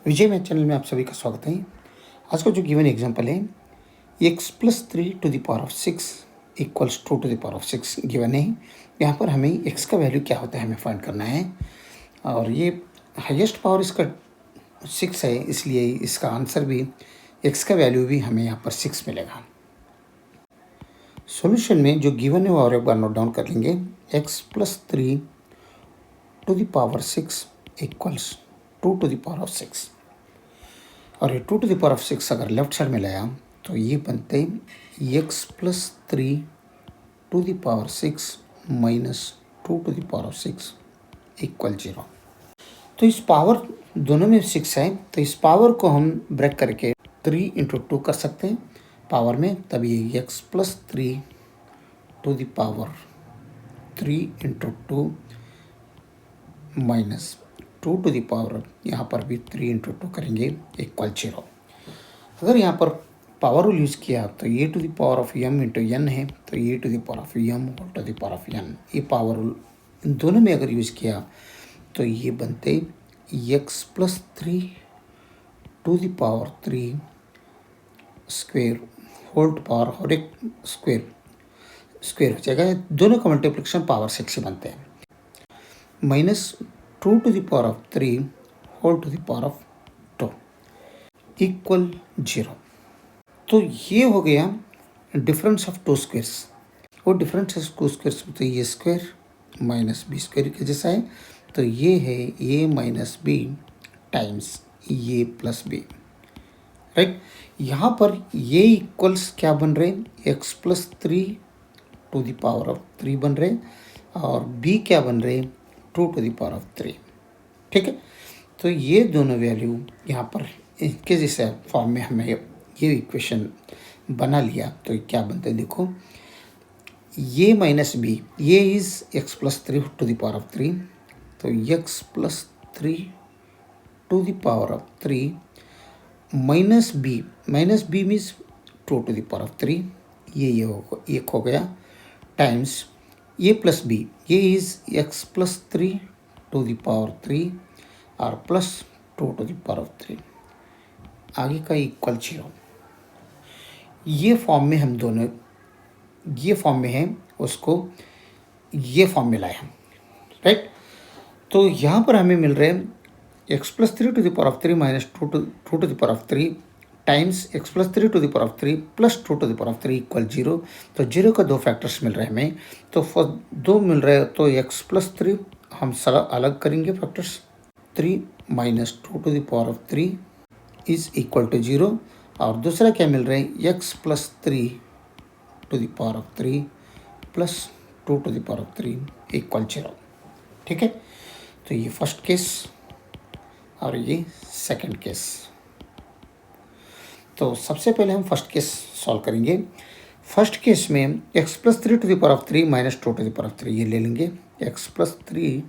विजय math channel में आप सभी का स्वागत है। आज का जो गिवन एग्जांपल है x+3⁶ इक्वल्स 2⁶ गिवन है। यहाँ पर हमें x का वैल्यू क्या होता है हमें फाइंड करना है और ये हाईएस्ट पावर इसका 6 है, इसलिए इसका आंसर भी x का वैल्यू भी हमें यहाँ पर 6 मिलेगा। सॉल्यूशन में जो गिवन है वो और एक बार नोट डाउन कर लेंगे। x+3⁶ इक्वल्स 2⁶ और ये 2⁶ अगर लेफ्ट साइड में लाया तो ये बनते x+3⁶ माइनस 2⁶ इक्वल 0। तो इस पावर दोनों में 6 है, तो इस पावर को हम ब्रेक करके 3 × 2 कर सकते हैं पावर में, तब ये x+3⁶ × 2 माइनस 2⁶ यहाँ पर भी 3 × 2 करेंगे इक्वल 0। अगर यहाँ पर पावर रूल यूज़ किया तो e to the power of m into n है, तो e to the power of m whole to the power of n, ये पावर रूल इन दोनों में अगर यूज़ किया तो ये बनते x+3⁶ square whole to power और एक स्क्वेयर हो जाएगा। दोनों का मल्टीप्लिकेशन पावर 6 से बनते हैं minus 2⁶ whole to the power of 2 equal 0। तो ये हो गया डिफरेंस ऑफ टू स्क्वेयर्स। वो डिफरेंस ऑफ टू स्क्वेयर्स तो ये स्क्वायर माइनस बी स्क्वायर के जैसा है, तो ये है a minus B times a plus B, right. यहाँ पर ये इक्वल्स क्या बन रहे हैं x+3 to the power of 3 बन रहे हैं और b क्या बन रहे हैं 2 टू द पावर ऑफ 3, ठीक है। तो ये दोनों वैल्यू यहाँ पर इनके जैसे फॉर्म में हमें ये इक्वेशन बना लिया तो क्या बनता है देखो, ये माइनस बी, ये is x+3 to the power of 3, तो x+3 to the power of 3 minus B means 2 to the power of 3, ये एक हो गया टाइम्स ये प्लस बी, ये is x+3 to the power 3 और plus 2 to the power of 3, आगे का इक्वल 0। ये फॉर्म में हम दोनों ये फॉर्म में हैं, उसको ये फॉर्म में लाए हम, राइट। तो यहाँ पर हमें मिल रहे हैं x+3 to the power of 3 minus 2 to the power of 3 times x+3 to the power of 3 plus 2 to the power of 3 equal 0। तो 0 का दो फैक्टर्स मिल रहे हैं हमें, तो दो मिल रहे हैं, तो x+3 हम अलग करेंगे factors, 3 minus 2 to the power of 3 is equal to 0, और दूसरा क्या मिल रहा है x+3 to the power of 3 plus 2 to the power of 3 equal 0, ठीक है। तो ये फर्स्ट केस और ये सेकंड केस। तो सबसे पहले हम फर्स्ट केस सॉल्व करेंगे। फर्स्ट केस में x+3 to the power of 3 minus 2 to the power of 3 ये ले लेंगे, x+3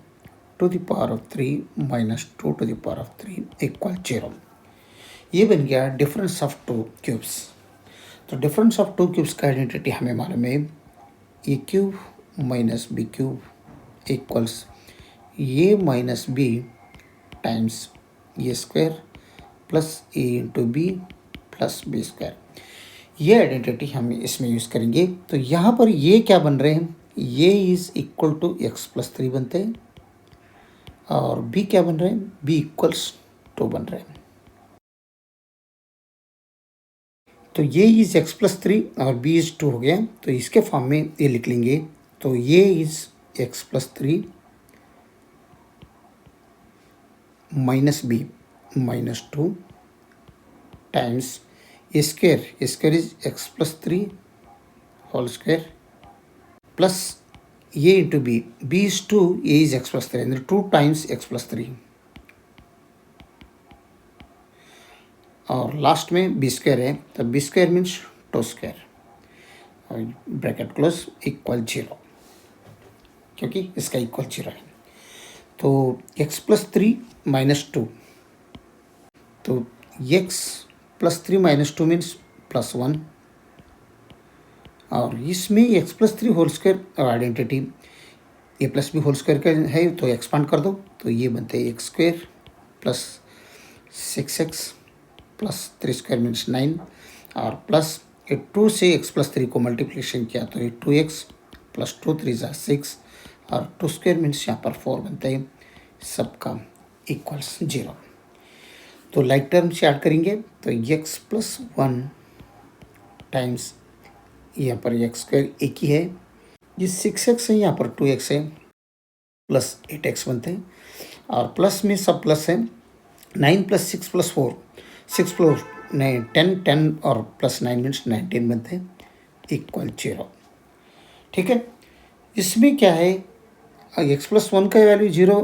to the power of 3 minus 2 to the power of 3 equal 0। ये बन गया डिफरेंस ऑफ टू क्यूब्स। तो डिफरेंस ऑफ टू क्यूब्स का identity हमें मालूम है, ए cube minus B cube equals A minus B times A square plus A into B plus B square. ये identity हम इसमें यूज़ करेंगे। तो यहाँ पर ये क्या बन रहे हैं, ये इज़ इक्वल टू x+3 बनते हैं और b क्या बन रहे हैं, b इक्वल्स 2 बन रहे हैं। तो ये इज़ x+3 और b इज़ 2 हो गया, तो इसके फॉर्म में ये लिख लेंगे। तो ये is x+3 minus B minus 2 times A square is x+3 whole square plus A into B is 2, A is x+3 ಅಂದರೆ 2 टाइम्स x+3 और लास्ट में बी स्क्वायर है, तो बी स्क्वायर मीन्स 2 स्क्वायर और ब्रैकेट क्लोज इक्वल 0, क्योंकि इसका equal 0 है। तो x+3 माइनस 2, तो x+3 माइनस 2 मीन्स +1 और इसमें x+3 होल स्क्वायर आइडेंटिटी ए प्लस बी होल स्क्वायर का है, तो एक्सपांड कर दो, तो ये बनते हैं x² plus 6x plus 3 square means 9 और प्लस ये 2 से x प्लस 3 को मल्टीप्लिकेशन किया तो ये 2x प्लस 2 3 ज़ा 6 और 2 स्क्वायर मीन्स यहाँ पर 4 बनता है, सबका इक्वल्स 0। तो लाइक टर्म से ऐड करेंगे तो x प्लस 1 टाइम्स यहाँ पर एक्स स्क्वायर एक ही है, ये 6x है, यहाँ पर 2x है, प्लस 8x बनते हैं और प्लस में सब प्लस है। 9 प्लस 6 प्लस 4 6 प्लस 9 10 10 और प्लस 9 मीन्स 19 बनते हैं, इक्वल 0। ठीक है, इसमें क्या है x प्लस 1 का वैल्यू 0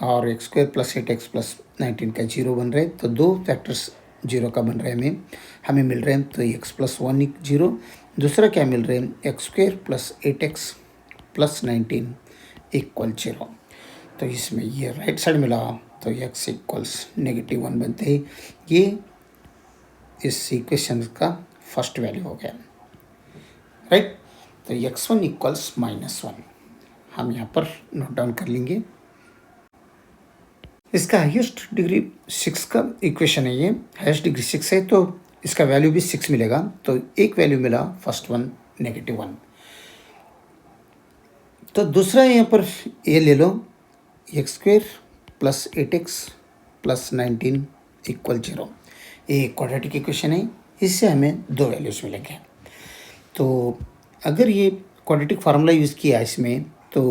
और x square plus 8x plus 19 का 0 बन रहे हैं, तो दो फैक्टर्स 0 का बन रहे हैं हमें मिल रहे हैं। तो x प्लस 1 0, दूसरा क्या मिल रहे हैं x square plus 8x plus 19 equal 0। तो इसमें ये राइट साइड मिला तो x इक्वल्स -1 बनते हैं। ये इस इक्वेशन का फर्स्ट वैल्यू हो गया, राइट। तो x1 इक्वल्स -1 हम यहाँ पर नोट डाउन कर लेंगे। इसका हाईएस्ट डिग्री 6 का इक्वेशन है, ये हाईएस्ट डिग्री 6 है तो इसका वैल्यू भी 6 मिलेगा। तो एक वैल्यू मिला फर्स्ट वन -1। तो दूसरा यहाँ पर ये ले लो x square plus 8x plus 19 equal 0। ये क्वाड्रेटिक इक्वेशन है, इससे हमें दो वैल्यूज मिलेंगे। तो अगर ये क्वाड्रेटिक फार्मूला यूज़ किया इसमें तो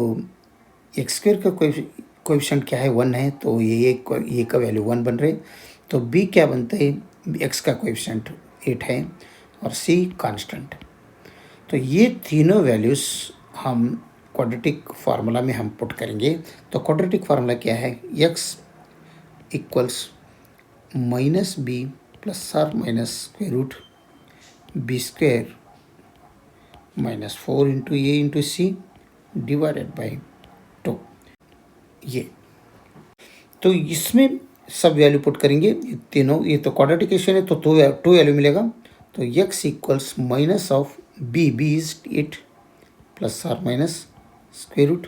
एक्स स्क्वायर का कोएफिशिएंट क्या है 1 है, तो ये का वैल्यू 1 बन रहे। तो b क्या बनता है, x का कोएफिशिएंट 8 है और c कांस्टेंट। तो ये तीनों वैल्यूज़ हम क्वाड्रेटिक फार्मूला में हम पुट करेंगे। तो क्वाड्रेटिक फार्मूला क्या है, x equals minus B plus or minus square root B square minus 4 into A into C divided by 2। ये तो इसमें सब वैल्यू पुट करेंगे, ये तीनों, ये तो क्वाड्रेटिक इक्वेशन है तो 2 वैल्यू मिलेगा। तो x equals minus of b is 8 plus or minus square root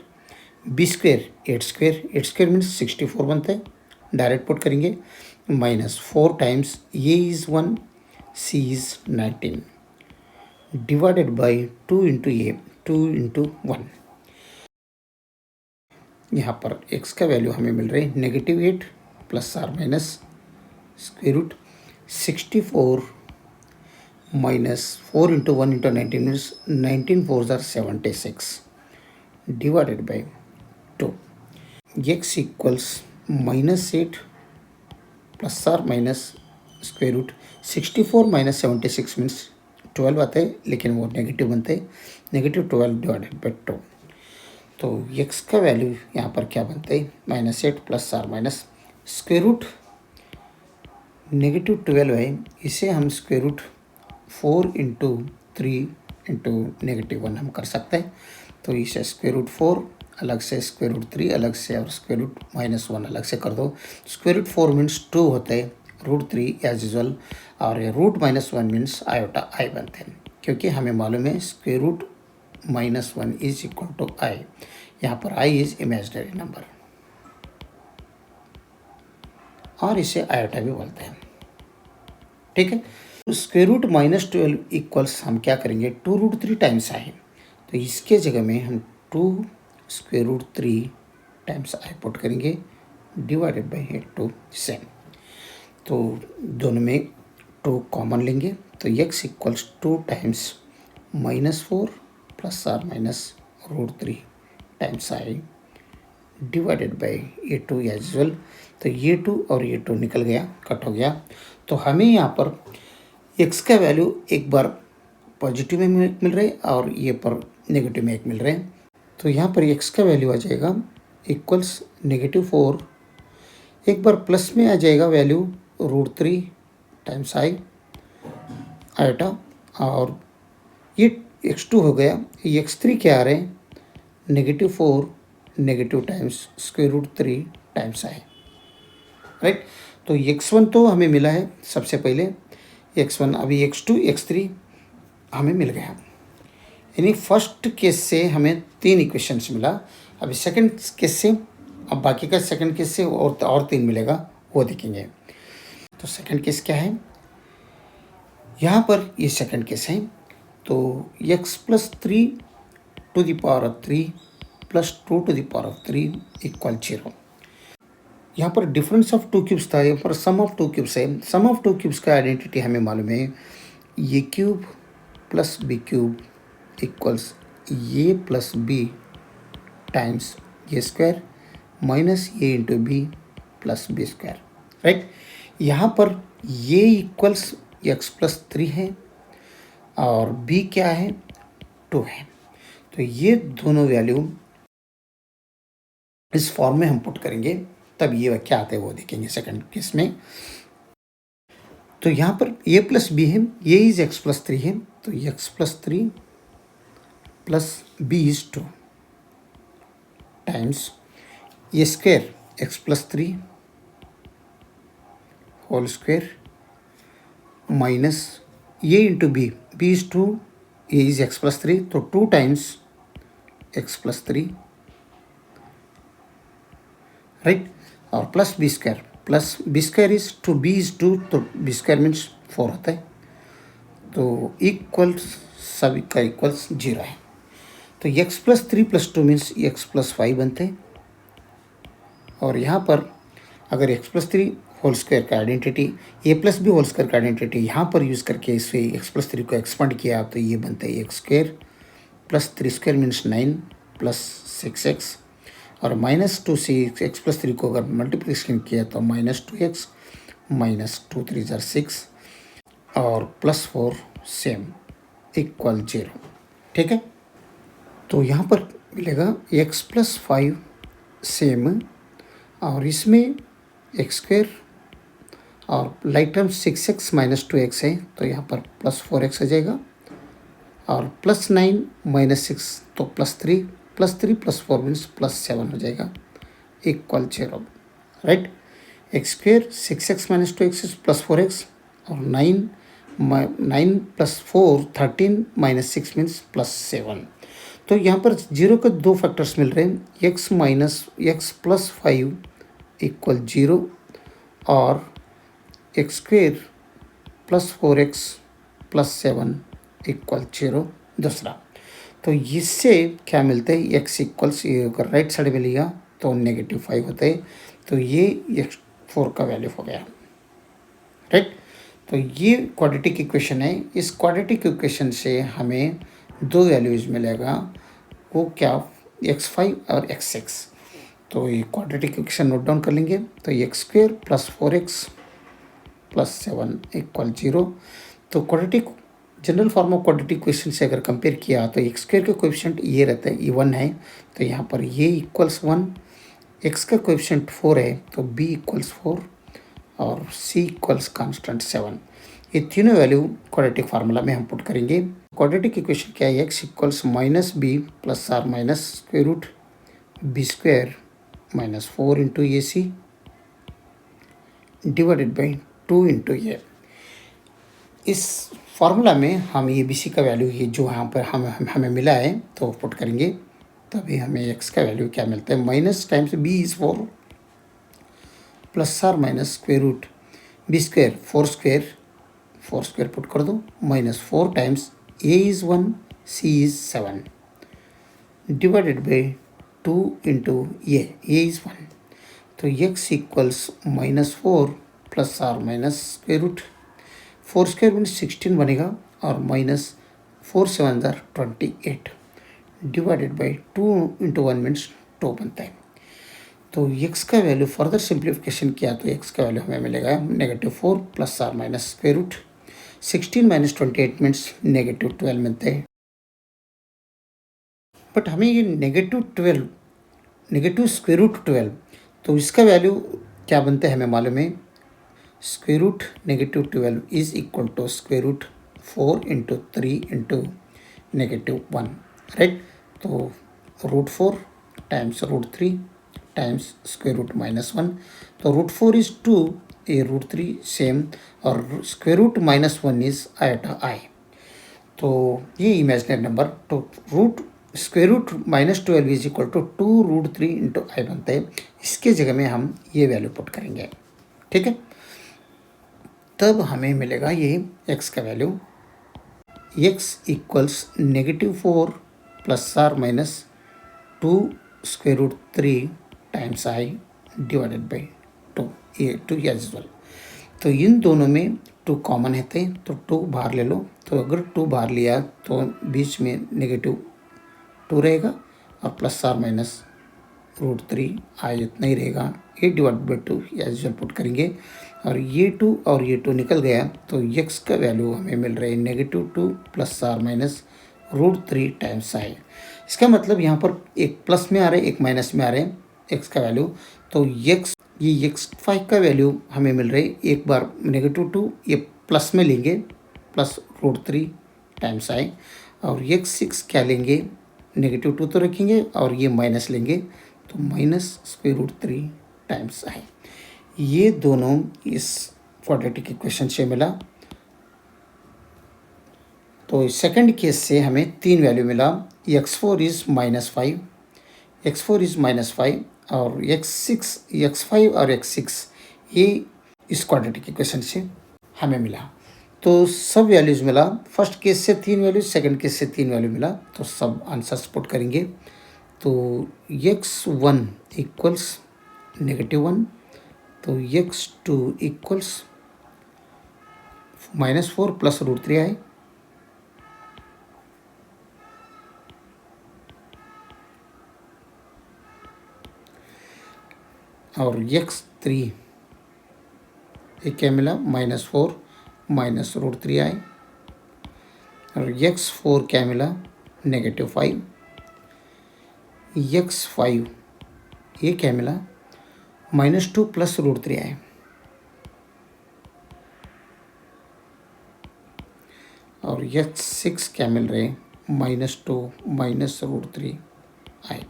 B square 8 square means 64 बनता है, डायरेक्ट पुट करेंगे minus 4 times A is 1 C is 19 divided by 2 into A 2 into 1। यहाँ पर x का वैल्यू हमें मिल रही है -8 plus or minus square root 64 minus 4 into 1 into 19 means 19 4 are 76 divided by 2। x equals -8 plus or minus square root 64 minus 76 means 12 आता है, लेकिन वो नेगेटिव बनते हैं, -12 डिवाइडेड बाई 2। तो x का वैल्यू यहाँ पर क्या बनता है -8 plus or minus square root -12 है, इसे हम स्क्वायर रूट 4 इंटू 3 इंटू -1 हम कर सकते हैं। तो इसे स्क्वायर रूट 4 अलग से, स्क्वायर रूट 3 अलग से और स्क्वायर रूट -1 अलग से कर दो। स्क्वायर रूट 4 मीन्स 2 होते हैं, रूट 3 एज यूजल, और रूट -1 मीन्स आयोटा आई बनते हैं, क्योंकि हमें मालूम है square root -1 is equal to I. यहाँ पर आई इज इमेजिनरी नंबर और इसे आयोटा भी बोलते हैं, ठीक है। तो स्क्वायर रूट -12 इक्वल्स हम क्या करेंगे 2 रूट 3 टाइम्स आई, तो इसके जगह में हम 2 square root 3 times I put करेंगे डिवाइडेड बाई 2 सेम। तो दोनों में 2 कॉमन लेंगे तो x equals 2 times -4 plus or minus root 3 times I divided by ये 2 एज यूजुअल। तो ये 2 और ये 2 निकल गया, कट हो गया। तो हमें यहाँ पर x का वैल्यू एक बार पॉजिटिव में मिल रहे और ये पर नेगेटिव में एक मिल रहे हैं। तो यहाँ पर x का वैल्यू आ जाएगा इक्वल्स -4, एक बार प्लस में आ जाएगा value root 3 times I iota, और ये x2 हो गया, ये x3 क्या आ रहे हैं -4 negative times square root 3 times I, right. तो x1 तो हमें मिला है सबसे पहले x1, अभी x2 x3 हमें मिल गया, यानी फर्स्ट केस से हमें 3 इक्वेशंस मिला। अभी सेकंड केस से, अब बाकी का सेकंड केस से और 3 मिलेगा, वो देखेंगे। तो सेकंड केस क्या है, यहाँ पर ये सेकंड केस है, तो x plus 3 to the power of 3 plus 2 to the power of 3 equal 0। यहाँ पर डिफरेंस ऑफ टू क्यूब्स था, यहाँ पर सम ऑफ टू क्यूब्स है। सम ऑफ टू क्यूब्स का आइडेंटिटी हमें मालूम है, ए cube plus b cube equals a plus b times A square minus A into B plus B square, right. यहाँ पर ए इक्वल्स एक्स प्लस 3 है और बी क्या है, 2 है। तो ये दोनों वैल्यू इस फॉर्म में हम पुट करेंगे, तब ये क्या आता है वो देखेंगे सेकंड केस में। तो यहाँ पर ए प्लस बी है, ए इज एक्स प्लस 3 है, तो X plus 3 plus B is 2 times A square X plus 3 whole square minus A into B, B is 2, A is X plus 3, तो 2 टाइम्स एक्स प्लस 3, राइट, और plus B square is 2, B is 2, तो B square means 4 होता है, तो equals सभी का equals 0 है। तो X plus 3 plus 2 means x plus 5 बनते हैं, और यहाँ पर अगर एक्स प्लस 3 होल स्क्वायर का आइडेंटिटी, ए प्लस बी होल स्क्वायर का आइडेंटिटी यहाँ पर यूज़ करके इसे एक्स प्लस 3 को एक्सपांड किया, तो ये बनता है x square plus 3 square means 9 plus 6x, और माइनस 2 से एक्स प्लस 3 को अगर मल्टीप्लिकेशन किया तो माइनस 2x माइनस 2 3 जार 6 और प्लस 4 सेम इक्वल 0, ठीक है। तो यहाँ पर मिलेगा x प्लस 5 सेम, और इसमें एक्स स्क्वायर और like term 6x minus 2x है, तो यहाँ पर प्लस 4x आ जाएगा, और प्लस 9 माइनस 6 तो प्लस 3 प्लस 4 मीन्स प्लस 7 हो जाएगा equal 0, right. X square 6x minus 2x plus 4x, और 9 प्लस 4 13 माइनस 6 मीन्स प्लस 7। तो यहाँ पर 0 के 2 फैक्टर्स मिल रहे हैं, x प्लस 5 इक्वल 0 और x square plus 4x plus 7 equal 0 दूसरा। तो इससे क्या मिलता है, x इक्वल्स अगर राइट साइड में लिया तो -5 होता है, तो ये x4 का वैल्यू हो गया, राइट। तो ये क्वाड्रेटिक इक्वेशन है। इस क्वाड्रेटिक इक्वेशन से हमें 2 वैल्यूज मिलेगा, वो क्या, x5 और x6। तो ये क्वाड्रेटिक इक्वेशन नोट डाउन कर लेंगे, तो x square plus 4x plus 7 equal 0। तो quadratic general form of quadratic equation से अगर कंपेयर किया तो एक्स स्क्वायर का कोएफिशिएंट ये रहता है, ये 1 है, तो यहाँ पर ये इक्वल्स 1, एक्स का कोएफिशिएंट 4 है, तो b इक्वल्स 4 और c इक्वल्स कांस्टेंट 7। ये तीनों वैल्यू क्वाड्रेटिक फार्मूला में हम पुट करेंगे। क्वाड्रेटिक इक्वेशन क्या है, x equals minus B plus or minus square root B square minus 4 into a c divided by 2 into a. इस फार्मूला में हम ए बी सी का वैल्यू ये जो यहाँ पर हमें मिला है तो पुट करेंगे, तभी हमें x का वैल्यू क्या मिलता है, minus times b is 4 plus or minus square root B square 4 square put कर दो, minus 4 times a is 1 c is 7 divided by 2 into a is 1। तो x equals minus 4 plus or minus square root 4 square means 16 बनेगा, और minus 4 7 जार 28 divided by 2 into 1 means 2 बनता है। तो x का वैल्यू फर्दर सिंप्लीफिकेशन किया तो x का वैल्यू हमें मिलेगा -4 plus or minus square root 16 minus 28 means -12 मिलता है। बट हमें ये नेगेटिव स्क्वायर रूट 12, तो इसका वैल्यू क्या बनता है हमें मालूम है, square root -12 is equal to square root 4 into 3 into -1, right. तो root 4 times root 3 times square root -1, तो root 4 is 2, a root 3 same, और square root -1 is iota i. तो ये इमेजिनरी नंबर, तो square root -12 is equal to 2 root 3 into i बनता है। इसके जगह में हम ये वैल्यू पुट करेंगे, ठीक है। तब हमें मिलेगा ये x का value x equals -4 ± 2 √3 times i divided by 2, ये 2 एज वेल। तो इन दोनों में 2 कॉमन रहते हैं, तो 2 बाहर ले लो। तो अगर 2 बाहर लिया तो बीच में -2 रहेगा और ±√3 i इतना ही रहेगा, ये divide by 2 as well put करेंगे और ये 2 और ये 2 निकल गया। तो x का वैल्यू हमें मिल रहा है -2 ±√3 टाइम्स i। इसका मतलब यहाँ पर एक प्लस में आ रहा है, एक माइनस में आ रहा है x का वैल्यू। तो ये x5 का वैल्यू हमें मिल रहा है, एक बार -2 ये प्लस में लेंगे +√3 टाइम्स i, और x6 क्या लेंगे, -2 तो रखेंगे और ये माइनस लेंगे तो -√3 टाइम्स i। ये दोनों इस क्वाड्रेटिक इक्वेशन से मिला। तो सेकंड केस से हमें 3 वैल्यू मिला, x4 इज़ -5, x4 इज़ -5 और x5 और x6 ये इस क्वाड्रेटिक इक्वेशन से हमें मिला। तो सब वैल्यूज़ मिला, फर्स्ट केस से 3 वैल्यू, सेकंड केस से 3 वैल्यू मिला, तो सब आंसर्स पुट करेंगे। तो x1 इक्वल्स -1, तो x2 इक्वल्स -4 +√3 i, और x3 ये क्या मिला, -4 -√3 i, और x4 क्या मिला, -5, x5 ये क्या मिला, -2 +√3 i, और x6 क्या मिल रहे हैं, -2 -√3 i।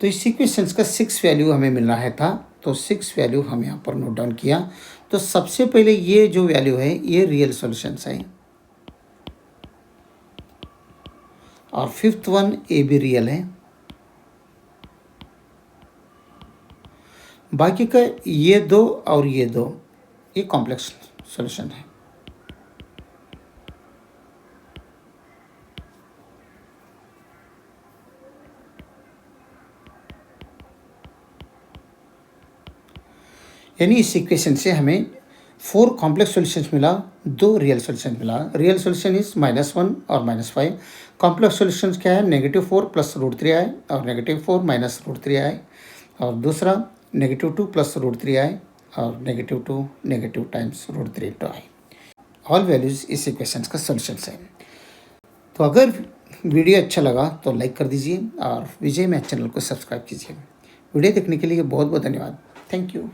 तो इस इक्वेशंस का 6 वैल्यू हमें मिल रहा था, तो 6 वैल्यू हम यहाँ पर नोट डाउन किया। तो सबसे पहले ये जो वैल्यू है ये रियल सॉल्यूशंस है, और 5th वन ये भी रियल है। बाकी का ये 2 और ये 2 ये कॉम्प्लेक्स सॉल्यूशन है। यानी इस इक्वेशन से हमें 4 कॉम्प्लेक्स सॉल्यूशंस मिला, 2 रियल सॉल्यूशन मिला। रियल सॉल्यूशन इज -1 और -5। कॉम्प्लेक्स सॉल्यूशंस क्या है, -4 +√3 i और -4 -√3 i, और दूसरा -2 +√3 i और -2 टाइम्स √3 i। ऑल वैल्यूज इस इक्वेशंस का सॉल्यूशंस है। तो अगर वीडियो अच्छा लगा तो लाइक कर दीजिए और विजय मैथ चैनल को सब्सक्राइब कीजिए। वीडियो देखने के लिए बहुत बहुत धन्यवाद। Thank you.